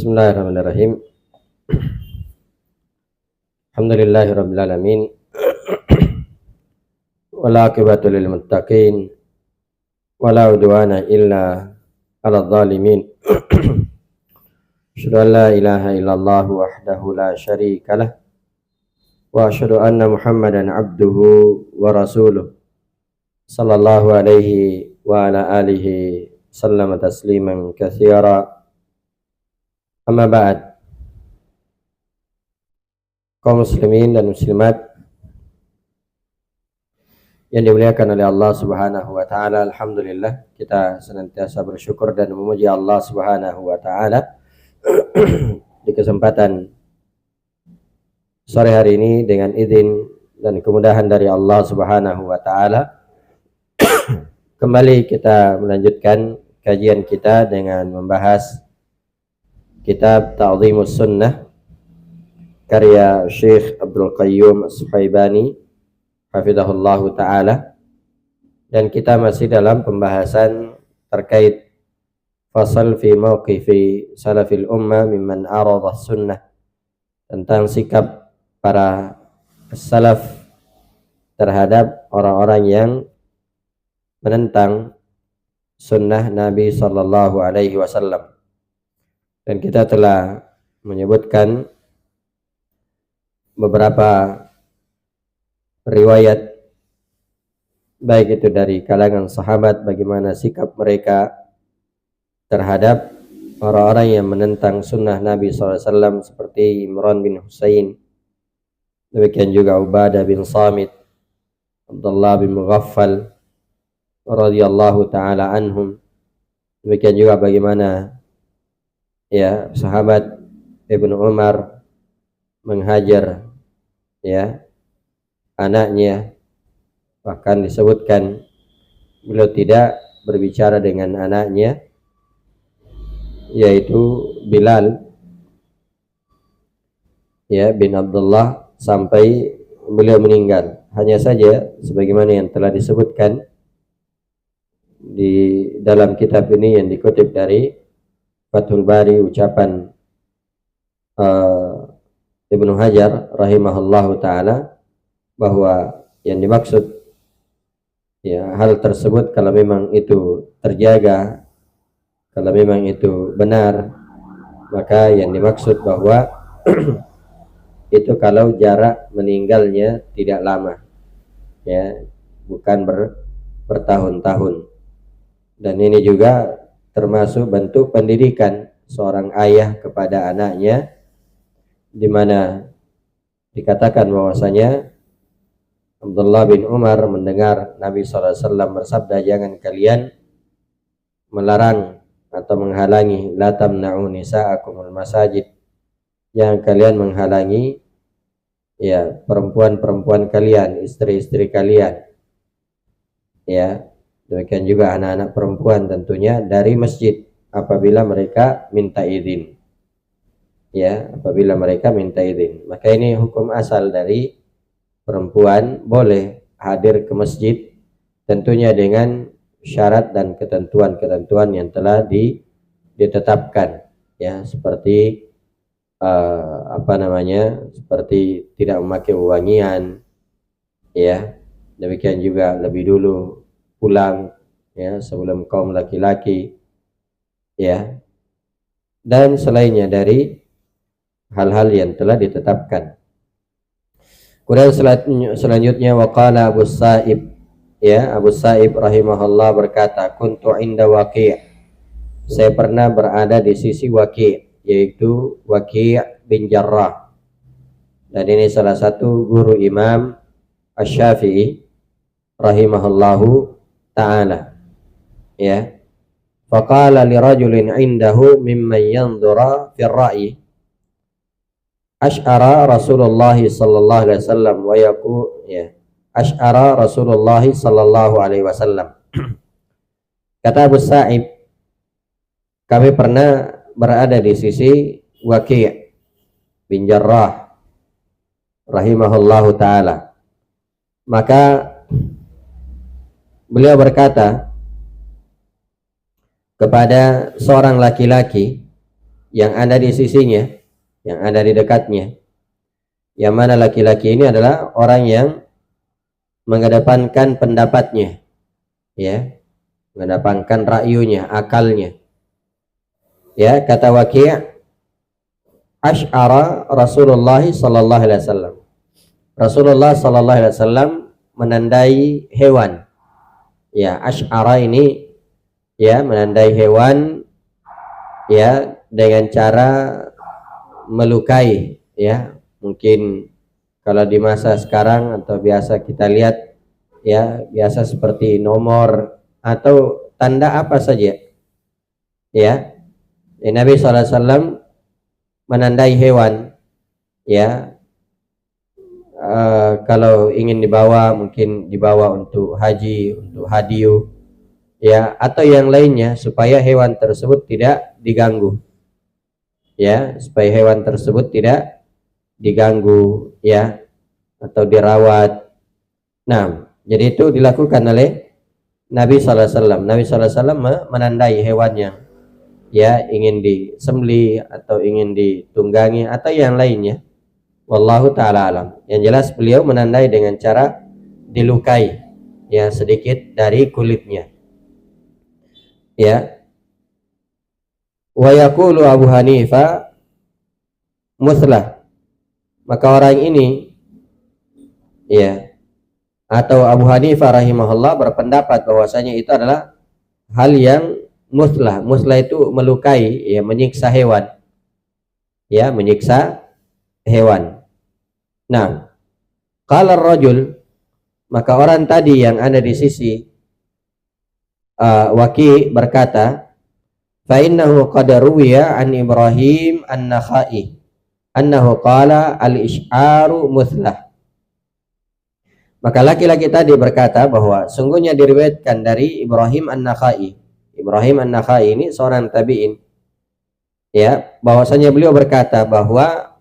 Bismillahirrahmanirrahim. Alhamdulillahirabbil alamin. Wal aqibatu lil muttaqin. Wala udwana illa 'alal zalimin. Asyhadu an la ilaha illallah wahdahu la syarikalah wa asyhadu anna Muhammadan abduhu wa rasuluh. Sallallahu alaihi wa ala alihi sallama tasliman katsira. Amma ba'd. Kaum muslimin dan muslimat yang dimuliakan oleh Allah Subhanahu wa taala, alhamdulillah kita senantiasa bersyukur dan memuji Allah Subhanahu wa taala di kesempatan sore hari ini dengan izin dan kemudahan dari Allah Subhanahu wa taala. Kembali kita melanjutkan kajian kita dengan membahas kitab Ta'dhimus Sunnah karya Syekh Abdul Qayyum As-Suhaibani hafizahullahu ta'ala, dan kita masih dalam pembahasan terkait fasal fi mauqifi salafil ummah mimman arada sunnah, tentang sikap para salaf terhadap orang-orang yang menentang sunnah Nabi sallallahu alaihi wasallam. Dan kita telah menyebutkan beberapa riwayat, baik itu dari kalangan sahabat, bagaimana sikap mereka terhadap orang-orang yang menentang sunnah Nabi SAW, seperti Imran bin Husain, demikian juga Ubadah bin Samit, Abdullah bin Mughaffal radhiyallahu ta'ala anhum, demikian juga bagaimana sahabat Ibnu Umar menghajar anaknya, bahkan disebutkan beliau tidak berbicara dengan anaknya, yaitu Bilal bin Abdullah, sampai beliau meninggal. Hanya saja sebagaimana yang telah disebutkan di dalam kitab ini yang dikutip dari Fathul Bari, ucapan Ibnu Hajar rahimahullahu ta'ala, bahwa yang dimaksud hal tersebut kalau memang itu terjaga, kalau memang itu benar, maka yang dimaksud bahwa itu kalau jarak meninggalnya tidak lama, bukan bertahun-tahun. Dan ini juga termasuk bentuk pendidikan seorang ayah kepada anaknya, di mana dikatakan bahwasanya Abdullah bin Umar mendengar Nabi SAW bersabda, jangan kalian melarang atau menghalangi, la tamna'u nisa'akumul masajid, jangan kalian menghalangi perempuan-perempuan kalian, istri-istri kalian, demikian juga anak-anak perempuan tentunya, dari masjid apabila mereka minta izin. Apabila mereka minta izin. Maka ini hukum asal dari perempuan boleh hadir ke masjid, tentunya dengan syarat dan ketentuan-ketentuan yang telah ditetapkan, seperti seperti tidak memakai wewangian, demikian juga lebih dulu pulang sebelum kaum laki-laki, dan selainnya dari hal-hal yang telah ditetapkan. Kemudian selanjutnya waqala Abu Sa'ib, Abu Sa'ib rahimahullah berkata, kuntu inda Waqi', saya pernah berada di sisi Waqi', yaitu Waqi' bin Jarrah, dan ini salah satu guru Imam Asy-Syafi'i rahimahullahu ta'ala. Faqala li rajulin indahu mimman yanzura fi ar-ra'yi, asy'ara Rasulullah sallallahu alaihi wasallam wa yaqul asy'ara Rasulullah sallallahu alaihi wasallam. Kata Abu Sa'ib, kami pernah berada di sisi Waqi' bin Jarrah rahimahullahu ta'ala. Maka beliau berkata kepada seorang laki-laki yang ada di sisinya, yang ada di dekatnya. Yang mana laki-laki ini adalah orang yang mengedepankan pendapatnya, ya, mengedepankan ra'yunya, akalnya. Ya, kata Waki', asy'ara Rasulullah sallallahu alaihi wasallam. Rasulullah sallallahu alaihi wasallam menandai hewan. Ya, asy'ara ini ya menandai hewan ya dengan cara melukai, ya. Mungkin kalau di masa sekarang atau biasa kita lihat ya, biasa seperti nomor atau tanda apa saja. Ya. Nabi SAW menandai hewan ya, kalau ingin dibawa, mungkin dibawa untuk haji, untuk hadiu ya, atau yang lainnya, supaya hewan tersebut tidak diganggu ya, supaya hewan tersebut tidak diganggu ya, atau dirawat. Nah, jadi itu dilakukan oleh Nabi SAW. Nabi SAW menandai hewan yang ya ingin disembelih atau ingin ditunggangi atau yang lainnya. Wallahu ta'ala alam. Yang jelas beliau menandai dengan cara dilukai ya sedikit dari kulitnya. Ya. Wa yaqulu Abu Hanifah muslah. Maka orang ini ya, atau Abu Hanifah rahimahullah berpendapat bahwasanya itu adalah hal yang muslah. Muslah itu melukai, ya, menyiksa hewan. Ya, menyiksa hewan. Nah, qala ar-rajul, maka orang tadi yang ada di sisi Waki berkata, fa innahu qad ruwiya an Ibrahim an-Nakhai annahu qala al-isy'aru muslah. Maka laki-laki tadi berkata bahwa sungguhnya diriwayatkan dari Ibrahim an-Nakhai. Ibrahim an-Nakhai ini seorang tabi'in. Ya, bahwasanya beliau berkata bahwa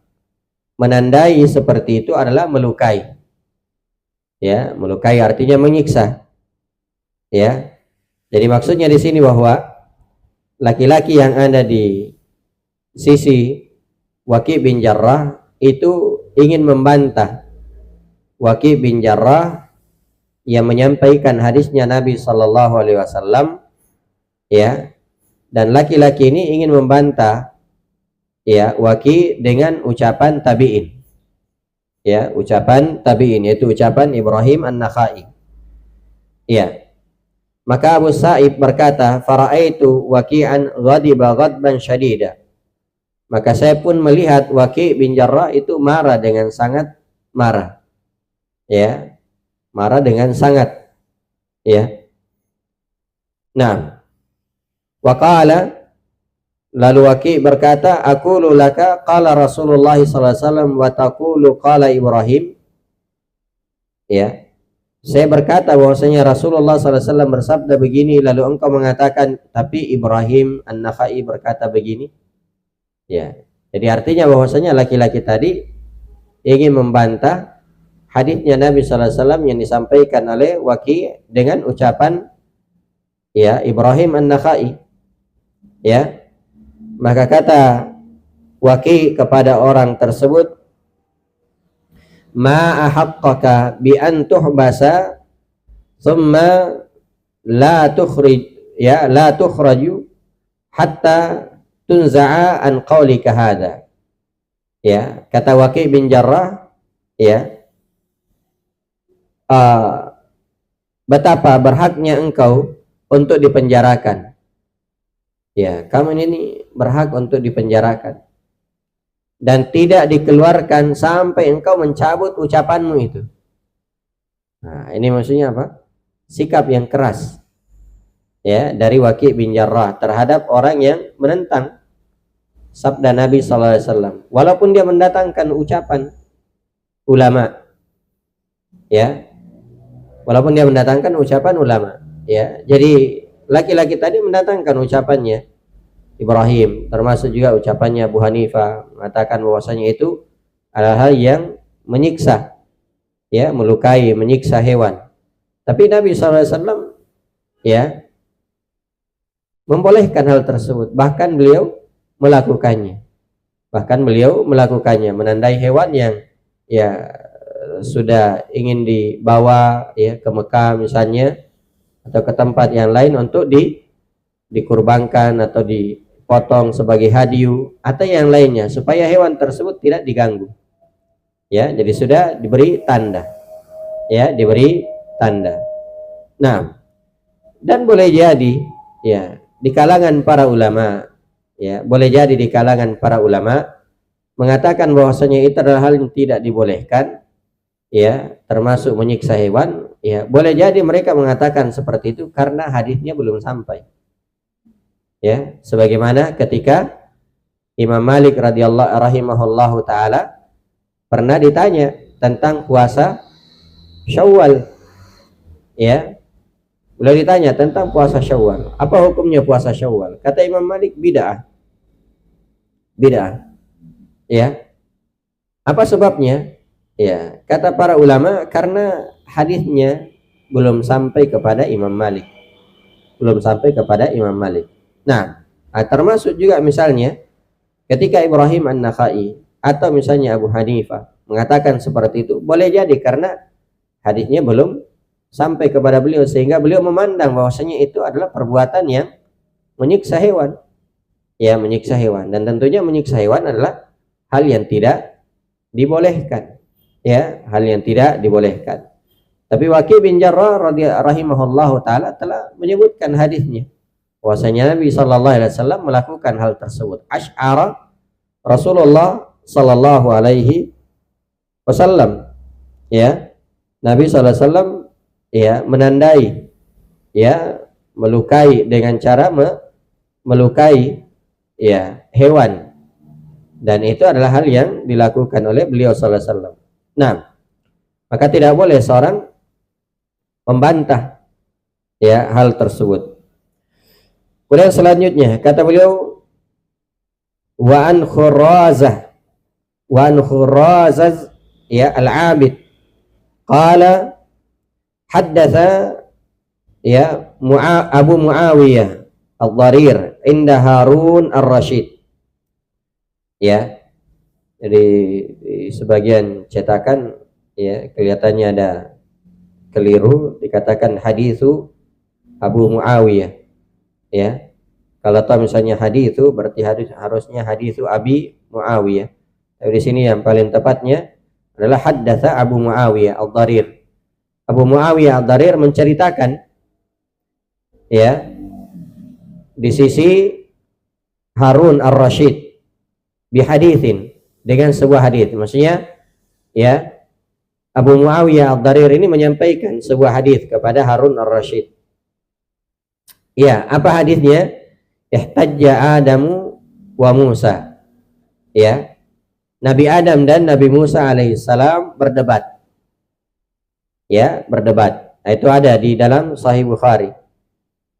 menandai seperti itu adalah melukai. Ya, melukai artinya menyiksa. Ya. Jadi maksudnya di sini bahwa laki-laki yang ada di sisi Waki bin Jarrah itu ingin membantah Waki bin Jarrah yang menyampaikan hadisnya Nabi sallallahu alaihi wasallam, ya, dan laki-laki ini ingin membantah ya Waki dengan ucapan tabi'in, ya, ucapan tabi'in, yaitu ucapan Ibrahim an-Nakhai. Ya, maka Abu Sa'ib berkata, fara'aitu Waki'an ghadiba ghadban syadida. Maka saya pun melihat Waki bin Jarrah itu marah dengan sangat marah, ya, marah dengan sangat, ya. Nah, waqala, lalu Waki berkata, aqulu laka qala Rasulullah sallallahu alaihi wasallam wa taqulu qala Ibrahim. Ya. Saya berkata bahwasanya Rasulullah sallallahu alaihi wasallam bersabda begini, lalu engkau mengatakan tapi Ibrahim an-Nakhai berkata begini. Ya. Jadi artinya bahwasanya laki-laki tadi ingin membantah hadisnya Nabi sallallahu alaihi wasallam yang disampaikan oleh Waki dengan ucapan ya Ibrahim an-Nakhai. Ya. Maka kata Waki kepada orang tersebut, ma ahaqqaka bi an tuhbasa thumma la tukhraju hatta tunza'a an qawlika hadha. Ya, kata Waki bin Jarrah, ya, betapa berhaknya engkau untuk dipenjarakan. Ya, kamu ini berhak untuk dipenjarakan dan tidak dikeluarkan sampai engkau mencabut ucapanmu itu. Nah, ini maksudnya apa? Sikap yang keras, ya, dari Waki bin Jarrah terhadap orang yang menentang sabda Nabi sallallahu alaihi wasallam, walaupun dia mendatangkan ucapan ulama, ya, walaupun dia mendatangkan ucapan ulama, ya. Jadi laki-laki tadi mendatangkan ucapannya Ibrahim, termasuk juga ucapannya Abu Hanifah, mengatakan bahwasanya itu adalah hal yang menyiksa, ya, melukai, menyiksa hewan. Tapi Nabi SAW ya membolehkan hal tersebut. Bahkan beliau melakukannya. Bahkan beliau melakukannya, menandai hewan yang ya sudah ingin dibawa ya ke Mekah misalnya, atau ke tempat yang lain untuk dikurbankan atau dipotong sebagai hadiah atau yang lainnya, supaya hewan tersebut tidak diganggu. Ya, jadi sudah diberi tanda. Ya, diberi tanda. Nah, dan boleh jadi ya di kalangan para ulama, ya boleh jadi di kalangan para ulama mengatakan bahwasanya itu adalah hal yang tidak dibolehkan, ya termasuk menyiksa hewan. Ya boleh jadi mereka mengatakan seperti itu karena hadisnya belum sampai. Ya, sebagaimana ketika Imam Malik radhiyallahu rahimahullahu taala pernah ditanya tentang puasa Syawal. Ya, beliau ditanya tentang puasa Syawal. Apa hukumnya puasa Syawal? Kata Imam Malik, bid'ah. Bid'ah. Ya. Apa sebabnya? Ya, kata para ulama karena hadisnya belum sampai kepada Imam Malik. Belum sampai kepada Imam Malik. Nah, termasuk juga misalnya ketika Ibrahim An-Nakhai atau misalnya Abu Hanifah mengatakan seperti itu, boleh jadi karena hadisnya belum sampai kepada beliau sehingga beliau memandang bahwasanya itu adalah perbuatan yang menyiksa hewan. Ya, menyiksa hewan, dan tentunya menyiksa hewan adalah hal yang tidak dibolehkan. Ya, hal yang tidak dibolehkan. Tapi Waqi bin Jarrah rahimahullahu taala telah menyebutkan hadisnya bahwasanya Nabi sallallahu alaihi wasallam melakukan hal tersebut. Asy'ara Rasulullah sallallahu alaihi wasallam. Ya, Nabi sallallahu alaihi wasallam ya menandai, ya melukai dengan cara melukai ya hewan, dan itu adalah hal yang dilakukan oleh beliau sallallahu alaihi wasallam. Nah, maka tidak boleh seorang membantah ya hal tersebut. Kemudian selanjutnya kata beliau, wa an Khurazaz ya al-Abid qala haddatha ya Abu Muawiyah al-Dharir inda Harun ar-Rashid. Ya, jadi di sebagian cetakan ya kelihatannya ada keliru, dikatakan hadithu Abu Muawiyah. Ya, kalau tahu misalnya hadis itu berarti harusnya hadithu Abi Muawiyah. Tapi di sini yang paling tepatnya adalah haddatsa Abu Muawiyah al-Dharir. Abu Muawiyah al-Dharir menceritakan ya di sisi Harun ar-Rashid bihaditsin, dengan sebuah hadis. Maksudnya ya Abu Muawiyah al-Dharir ini menyampaikan sebuah hadis kepada Harun ar-Rashid. Ya, apa hadisnya? Ihtajja Adamu wa Musa. Ya, Nabi Adam dan Nabi Musa alaihissalam berdebat. Ya, berdebat. Nah, itu ada di dalam Sahih Bukhari.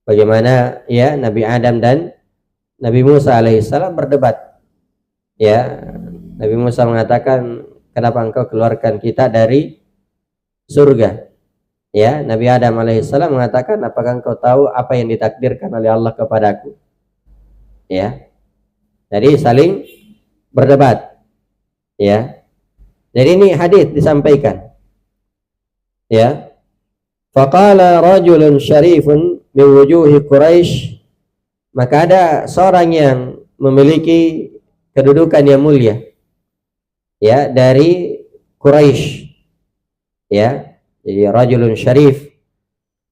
Bagaimana ya Nabi Adam dan Nabi Musa alaihissalam berdebat. Ya, Nabi Musa mengatakan, kenapa engkau keluarkan kita dari surga? Ya, Nabi Adam alaihissalam mengatakan, apakah engkau tahu apa yang ditakdirkan oleh Allah kepadaku? Ya, jadi saling berdebat. Ya, jadi ini hadis disampaikan. Ya, faqala rajulun syarifun min wujuhi Quraisy, maka ada seorang yang memiliki kedudukan yang mulia, ya dari Quraisy. Ya, jadi rajulun syarif,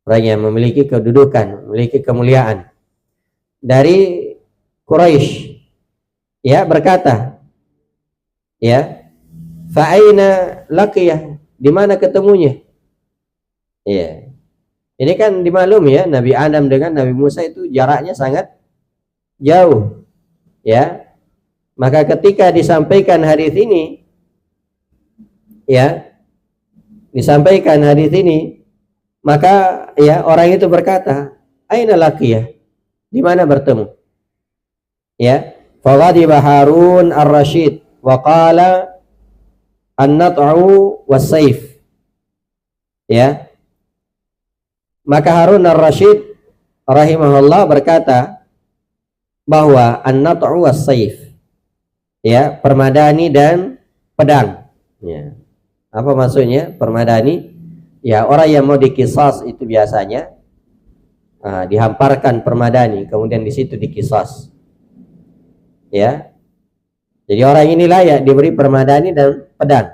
orang yang memiliki kedudukan, memiliki kemuliaan dari Quraisy, ya berkata, ya fa aina laqiyah, di mana ketemunya? Ya, ini kan dimaklum ya, Nabi Adam dengan Nabi Musa itu jaraknya sangat jauh. Ya, maka ketika disampaikan hadis ini, ya disampaikan hadis ini, maka ya orang itu berkata, aina laqiyah, di mana bertemu? Ya, faghadiba Harun ar-Rashid wa qala an-nat'u was-sayf. Ya, maka Harun ar-Rashid rahimahullah berkata, bahwa an-nat'u was-saif, ya, permadani dan pedang. Ya. Apa maksudnya permadani? Ya, orang yang mau dikisas itu biasanya dihamparkan permadani, kemudian di situ dikisas. Ya. Jadi orang ini layak diberi permadani dan pedang.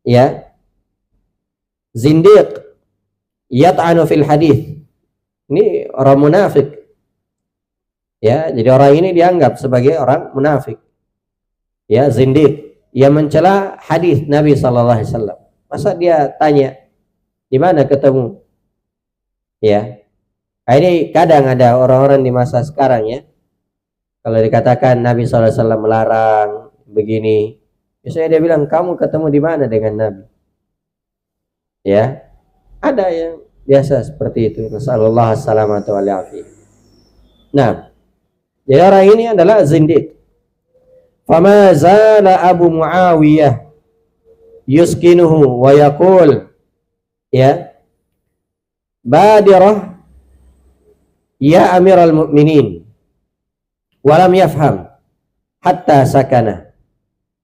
Ya. Zindiq yat'anu fil hadis. Ini orang munafik. Ya, jadi orang ini dianggap sebagai orang munafik. Ya, zindiq, ia mencela hadis Nabi sallallahu alaihi wasallam. Masa dia tanya di mana ketemu? Ya. Ini kadang ada orang-orang di masa sekarang, ya. Kalau dikatakan Nabi sallallahu alaihi wasallam melarang begini, biasanya dia bilang, kamu ketemu di mana dengan Nabi? Ya. Ada yang biasa seperti itu. Nasallallahu alaihi wasallam. Nah, jadi orang ini adalah zindiq. Fama zala Abu Muawiyah yuskinuhu wa yaqul, ya, badirah ya Amirul Mukminin, walam yafham hatta sakana.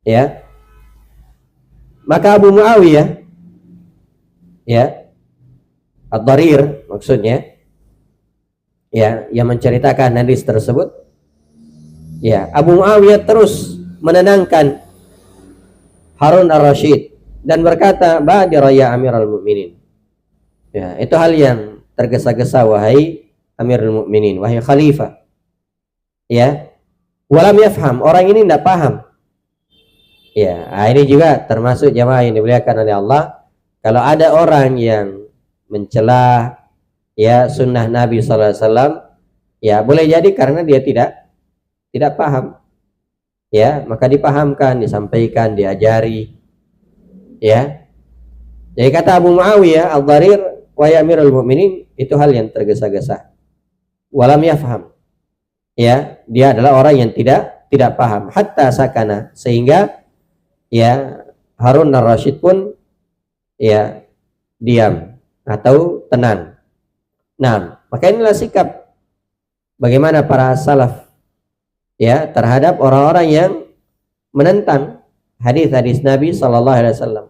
Ya. Maka Abu Muawiyah, ya, Ad-Darir maksudnya, ya, yang menceritakan hadis tersebut, ya, Abu Muawiyah terus menenangkan Harun ar-Rasyid dan berkata, badirah ya Amirul Mukminin. Ya, itu hal yang tergesa-gesa wahai Amirul Mukminin, wahai khalifah. Ya. Walam yafham, orang ini tidak paham. Ya, ini juga termasuk jamaah yang dimuliakan oleh Allah. Kalau ada orang yang mencela, ya, sunnah Nabi sallallahu alaihi wasallam, ya, boleh jadi karena dia tidak paham. Ya, maka dipahamkan, disampaikan, diajari. Ya. Jadi kata Abu Muawiyah Ad-Darir, wa ya Amirul Mukminin, itu hal yang tergesa-gesa. Walam yafham. Ya, dia adalah orang yang tidak paham. Hatta sakana, sehingga, ya, Harun ar-Rasyid pun, ya, diam atau tenang. Nah, maka inilah sikap bagaimana para salaf, ya, terhadap orang-orang yang menentang hadis-hadis Nabi sallallahu alaihi wasallam.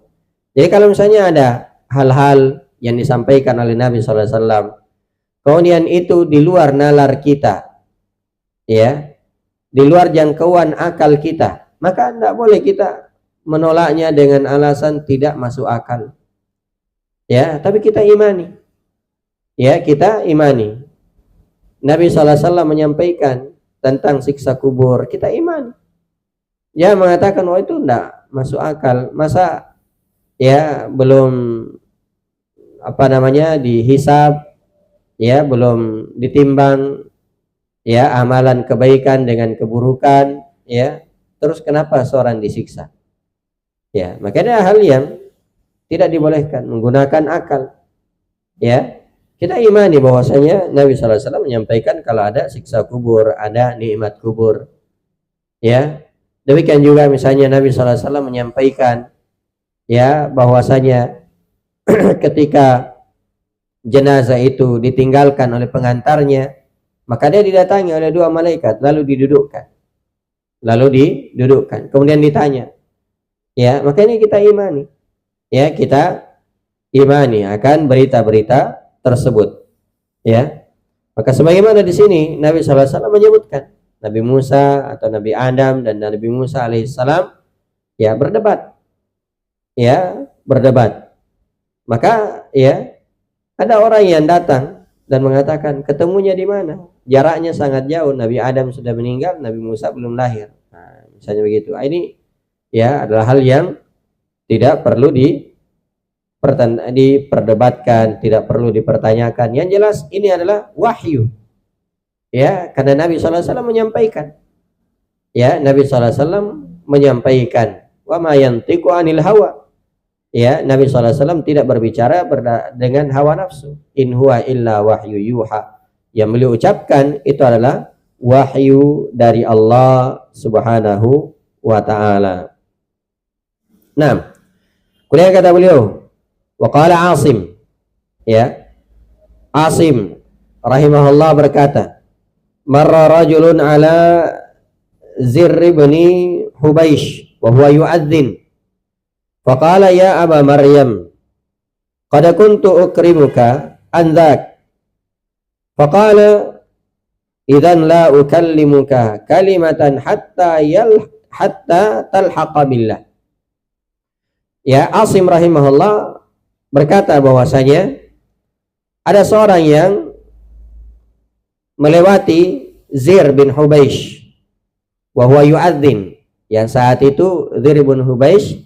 Jadi kalau misalnya ada hal-hal yang disampaikan oleh Nabi sallallahu alaihi wasallam, kemudian itu di luar nalar kita, ya, di luar jangkauan akal kita, maka tidak boleh kita menolaknya dengan alasan tidak masuk akal. Ya, tapi kita imani. Ya, kita imani. Nabi sallallahu alaihi wasallam menyampaikan tentang siksa kubur, kita imani. Ya, mengatakan, oh itu enggak masuk akal. Masa, ya, belum dihisab, ya, belum ditimbang, ya, amalan kebaikan dengan keburukan, ya, terus kenapa seorang disiksa? Ya, makanya hal yang tidak dibolehkan menggunakan akal. Ya, kita imani bahwasanya Nabi sallallahu alaihi wasallam menyampaikan kalau ada siksa kubur, ada nikmat kubur. Ya, demikian juga misalnya Nabi sallallahu alaihi wasallam menyampaikan, ya, bahwasanya ketika jenazah itu ditinggalkan oleh pengantarnya, maka dia didatangi oleh dua malaikat, lalu didudukkan. Kemudian ditanya. Ya, makanya kita imani. Ya, kita imani akan berita-berita tersebut. Ya. Maka sebagaimana di sini Nabi sallallahu alaihi wasallam menyebutkan Nabi Musa atau Nabi Adam dan Nabi Musa alaihissalam, ya, berdebat. Ya, berdebat. Maka, ya, ada orang yang datang dan mengatakan, ketemunya di mana? Jaraknya sangat jauh. Nabi Adam sudah meninggal, Nabi Musa belum lahir. Nah, misalnya begitu. Ini, ya, adalah hal yang tidak perlu diperdebatkan, tidak perlu dipertanyakan. Yang jelas ini adalah wahyu. Ya, karena Nabi sallallahu alaihi wasallam menyampaikan. Ya, Nabi sallallahu alaihi wasallam menyampaikan, wa ma yantiqu anil hawa. Ya, Nabi sallallahu alaihi wasallam tidak berbicara dengan hawa nafsu. In huwa illa wahyu yuha. Yang beliau ucapkan itu adalah wahyu dari Allah Subhanahu wa taala. Nah, kemudian kata beliau, wa qala Asim, ya, Asim rahimahullah berkata, marra rajulun ala Zir bin Hubaish wa huwa yu'adzin faqala ya Aba Maryam qad kuntu ukrimuka an dhak faqala idzan la ukallimuka kalimatan hatta talhaqa billah. Ya, Asim rahimahullah berkata bahwasanya ada seorang yang melewati Zir bin Hubaish wa huwa yu'adzin, yang saat itu Zir bin Hubaish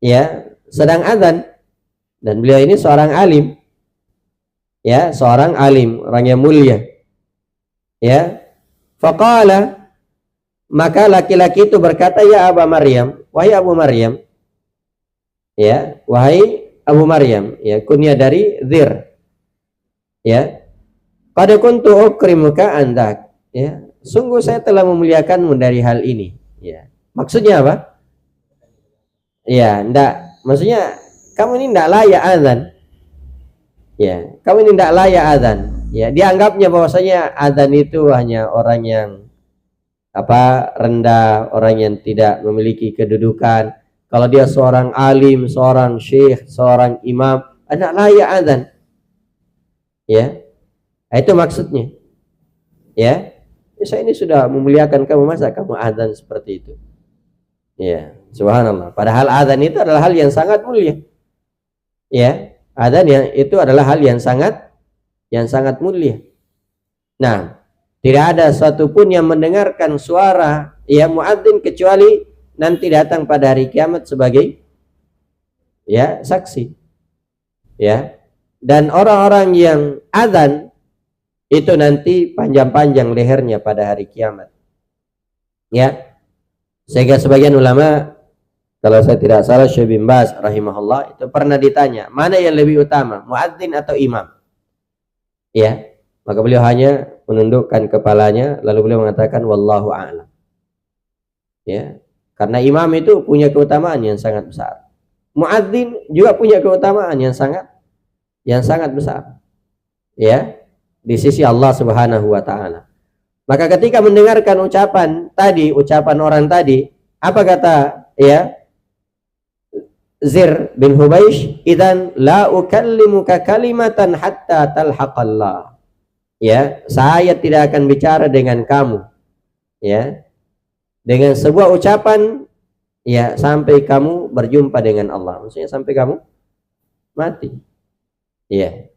ya sedang azan, dan beliau ini seorang alim, ya seorang alim, orang yang mulia, ya. Faqala, maka laki-laki itu berkata, ya Aba Maryam, wahai Abu Maryam, ya wahai Abu Maryam, ya kunyah dari Zir, ya qad kuntu ukrimuka andak, ya sungguh saya telah memuliakanmu dari hal ini, ya maksudnya apa? Ya ndak, maksudnya kamu ini ndak layak azan, ya kamu ini ndak layak azan, ya dianggapnya bahwasanya azan itu hanya orang yang rendah, orang yang tidak memiliki kedudukan. Kalau dia seorang alim, seorang syekh, seorang imam, anak layak azan, ya itu maksudnya, ya saya ini sudah memuliakan kamu, masa kamu azan seperti itu, ya subhanallah. Padahal azan itu adalah hal yang sangat mulia, ya azan yang itu adalah hal yang sangat mulia. Nah, tidak ada satupun yang mendengarkan suara ya muadzin kecuali nanti datang pada hari kiamat sebagai ya saksi, ya. Dan orang-orang yang azan itu nanti panjang-panjang lehernya pada hari kiamat, ya. Sehingga sebagian ulama, kalau saya tidak salah Syekh bin Baz rahimahullah, itu pernah ditanya mana yang lebih utama, muadzin atau imam, ya. Maka beliau hanya menundukkan kepalanya lalu beliau mengatakan wallahu a'lam, ya. Karena imam itu punya keutamaan yang sangat besar, muadzin juga punya keutamaan yang sangat besar, ya, di sisi Allah Subhanahu wa taala. Maka ketika mendengarkan ucapan orang tadi, apa kata ya Zir bin Hubaish, idzan la ukallimuka kalimatan hatta talhaqallah, ya saya tidak akan bicara dengan kamu, ya dengan sebuah ucapan, ya sampai kamu berjumpa dengan Allah, maksudnya sampai kamu mati, ya.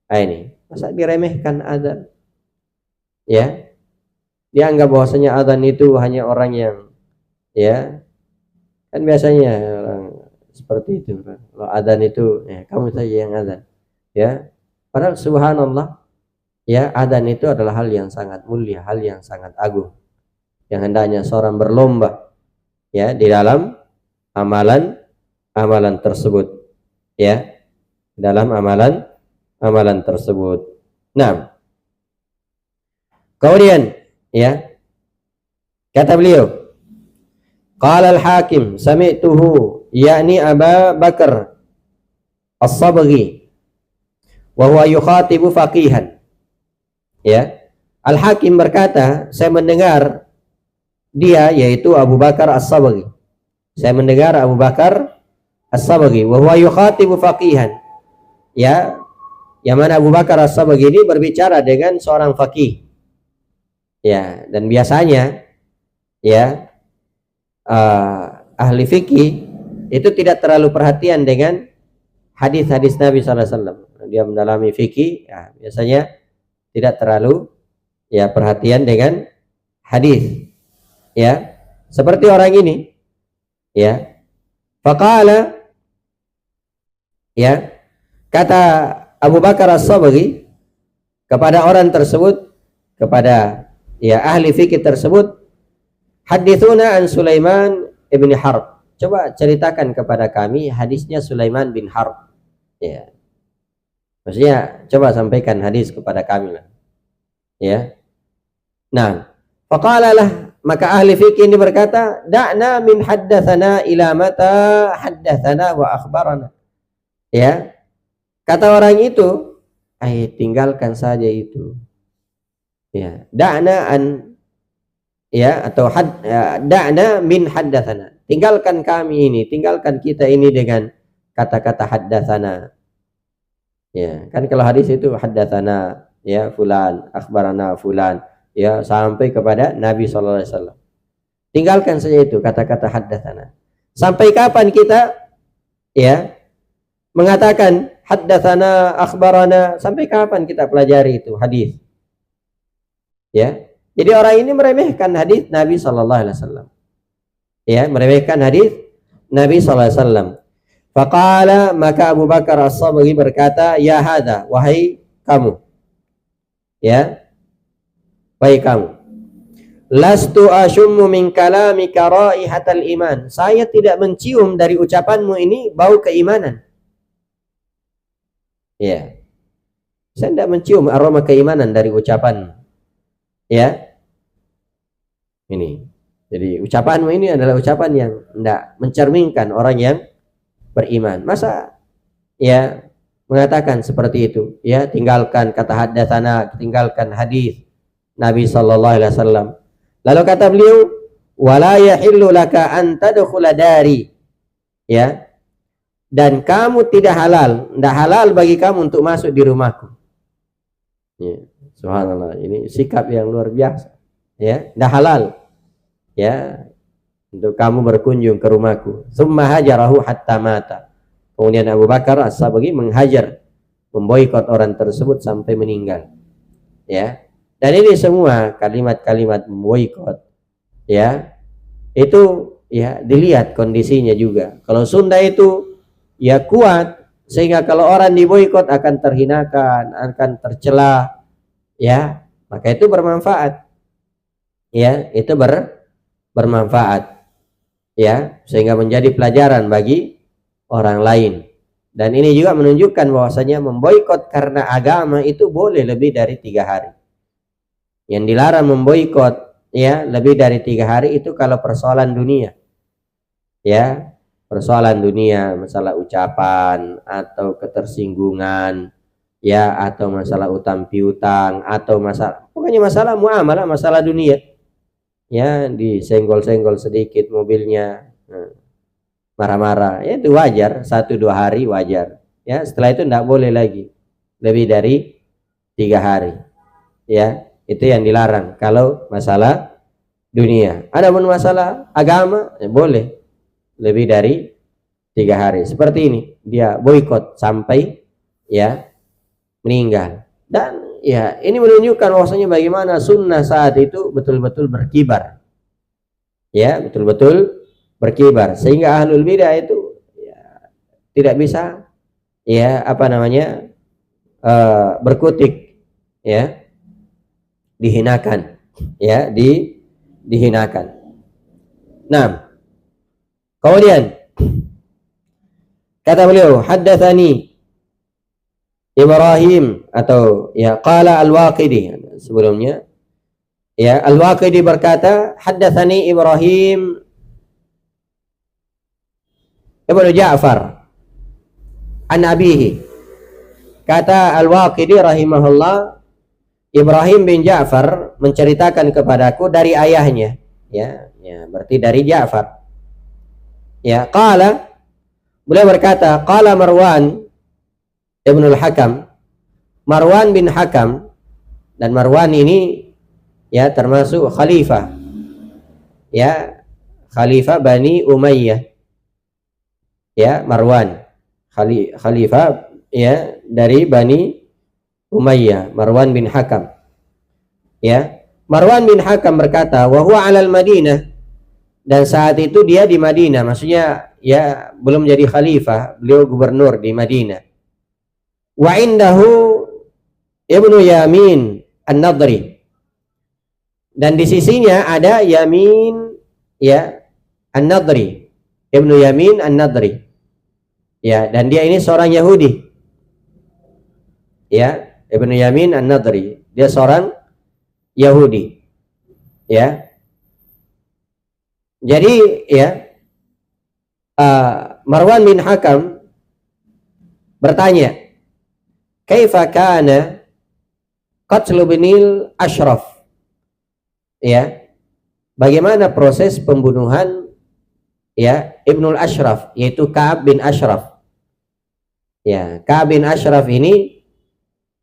Nah, ini masa diremehkan adzan, ya dianggap bahwasanya adzan itu hanya orang yang, ya kan biasanya orang seperti itu, kalau adzan itu ya kamu saja yang adzan, ya padahal subhanallah, ya adzan itu adalah hal yang sangat mulia, hal yang sangat agung, yang hendaknya seorang berlomba, ya di dalam amalan tersebut, ya dalam amalan tersebut. Nah, kemudian ya kata beliau, qala al-Hakim sami'tuhu yakni Aba Bakar As-Sabghi wa huwa yukhatibu faqihan, ya Al-Hakim berkata, saya mendengar dia, yaitu Abu Bakar As-Sabghi, saya mendengar Abu Bakar As-Sabghi wa huwa yukhatibu faqihan, ya yang mana Abu Bakar As-Sabghi ini berbicara dengan seorang faqih, ya dan biasanya ya ahli fikih itu tidak terlalu perhatian dengan hadis-hadis Nabi SAW. Dia mendalami fikih, ya, biasanya tidak terlalu ya perhatian dengan hadis, ya seperti orang ini, ya faqala, ya kata Abu Bakar As-Sabghi kepada orang tersebut, kepada ya ahli fikih tersebut, hadithuna an Sulaiman ibn Harb, coba ceritakan kepada kami hadisnya Sulaiman bin Harb, ya maksudnya coba sampaikan hadis kepada kami lah, ya. Nah, faqalalah, maka ahli fikih ini berkata, da'na min haddatsana ila mata haddatsana wa akhbarana, ya kata orang itu, tinggalkan saja itu, Ya, da'na an, ya, atau da'na min haddatsana. Tinggalkan kami ini, tinggalkan kita ini dengan kata-kata haddatsana. Ya, kan kalau hadis itu haddatsana, ya, fulan, akhbarana fulan, ya, sampai kepada Nabi sallallahu alaihi wasallam. Tinggalkan saja itu kata-kata haddatsana. Sampai kapan kita, ya, mengatakan haddatsana, akhbarana, sampai kapan kita pelajari itu hadis? Ya. Jadi orang ini meremehkan hadis Nabi sallallahu alaihi wasallam. Ya, meremehkan hadis Nabi sallallahu alaihi wasallam. Faqala, maka Abu Bakar As-Sabri berkata, ya hadza, wahai kamu. Ya. Wahai kamu. Lastu asyummu min kalamika raihatal iman. Saya tidak mencium dari ucapanmu ini bau keimanan. Ya. Saya tidak mencium aroma keimanan dari ucapanmu. Ya. Ini. Jadi ucapanmu ini adalah ucapan yang tidak mencerminkan orang yang beriman. Masa ya mengatakan seperti itu? Ya, tinggalkan kata haddatsana, tinggalkan hadis Nabi sallallahu alaihi wasallam. Lalu kata beliau, wala yahillu laka an tadkhula dari. Ya. Dan kamu tidak halal bagi kamu untuk masuk di rumahku. Ya, subhanallah, ini sikap yang luar biasa. Ya, tidak halal. Ya, untuk kamu berkunjung ke rumahku. Summa hajarahu hatta mata. Kemudian Abu Bakar As-Sabri menghajar, memboikot orang tersebut sampai meninggal. Ya. Dan ini semua kalimat-kalimat memboikot, ya, itu ya dilihat kondisinya juga. Kalau Sunda itu ya kuat, sehingga kalau orang diboikot akan terhinakan, akan tercela, ya, maka itu bermanfaat. Ya, itu bermanfaat, ya, sehingga menjadi pelajaran bagi orang lain. Dan ini juga menunjukkan bahwasanya memboikot karena agama itu boleh lebih dari 3 hari. Yang dilarang memboikot, ya, lebih dari 3 hari itu kalau persoalan dunia. Ya, persoalan dunia, masalah ucapan atau ketersinggungan, ya, atau masalah utang piutang, atau pokoknya masalah muamalah, masalah dunia. Ya, disenggol-senggol sedikit mobilnya, marah-marah, ya itu wajar, 1-2 hari wajar. Ya, setelah itu tidak boleh lagi lebih dari 3 hari. Ya, itu yang dilarang kalau masalah dunia. Adapun masalah agama, ya boleh lebih dari 3 hari. Seperti ini, dia boikot sampai ya meninggal. Dan ya ini menunjukkan bahwasanya bagaimana sunnah saat itu betul-betul berkibar. Ya, betul-betul berkibar, sehingga ahlul bidah itu ya, tidak bisa ya berkutik, ya, dihinakan, ya, dihinakan. Nah, kemudian kata beliau, haddatsani Ibrahim, atau ya qala Al-Waqidi. Sebelumnya ya Al-Waqidi berkata, haddatsani Ibrahim Ibnu Ja'far an abihi. Kata Al-Waqidi rahimahullah, Ibrahim bin Ja'far menceritakan kepadaku dari ayahnya, ya, berarti dari Ja'far. Ya, qala, beliau berkata, qala Marwan Ibnul Hakam, Marwan bin Hakam, dan Marwan ini ya termasuk khalifah, ya, khalifah Bani Umayyah. Ya, Marwan khalifah ya dari Bani Umayyah, Marwan bin Hakam. Ya, Marwan bin Hakam berkata, wa huwa 'alal Madinah, dan saat itu dia di Madinah, maksudnya ya belum jadi khalifah, beliau gubernur di Madinah. Wa indahu Ibnu Yamin An-Nadri, dan di sisinya ada Yamin, ya, An-Nadri, Ibnu Yamin An-Nadri. Ya, dan dia ini seorang Yahudi. Ya, Ibnu Yamin An-Nadri, dia seorang Yahudi. Ya. Jadi ya Marwan bin Hakam bertanya, kaifa kana qatlu binil Ashraf. Ya, bagaimana proses pembunuhan ya Ibnul Ashraf, yaitu Ka'ab bin Ashraf. Ya, Ka'ab bin Ashraf ini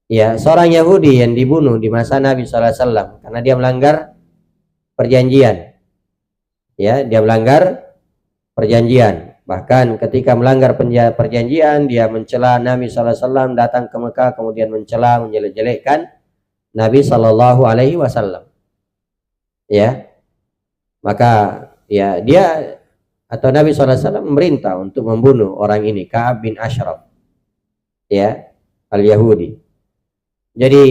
ya seorang Yahudi yang dibunuh di masa Nabi SAW karena dia melanggar perjanjian. Ya, dia melanggar perjanjian. Bahkan ketika melanggar perjanjian, dia mencela Nabi SAW, datang ke Mekah kemudian mencela, menjelek-jelekkan Nabi SAW. Ya, maka ya dia atau Nabi SAW memerintah untuk membunuh orang ini, Ka'ab bin Ashraf, ya, al-Yahudi. Jadi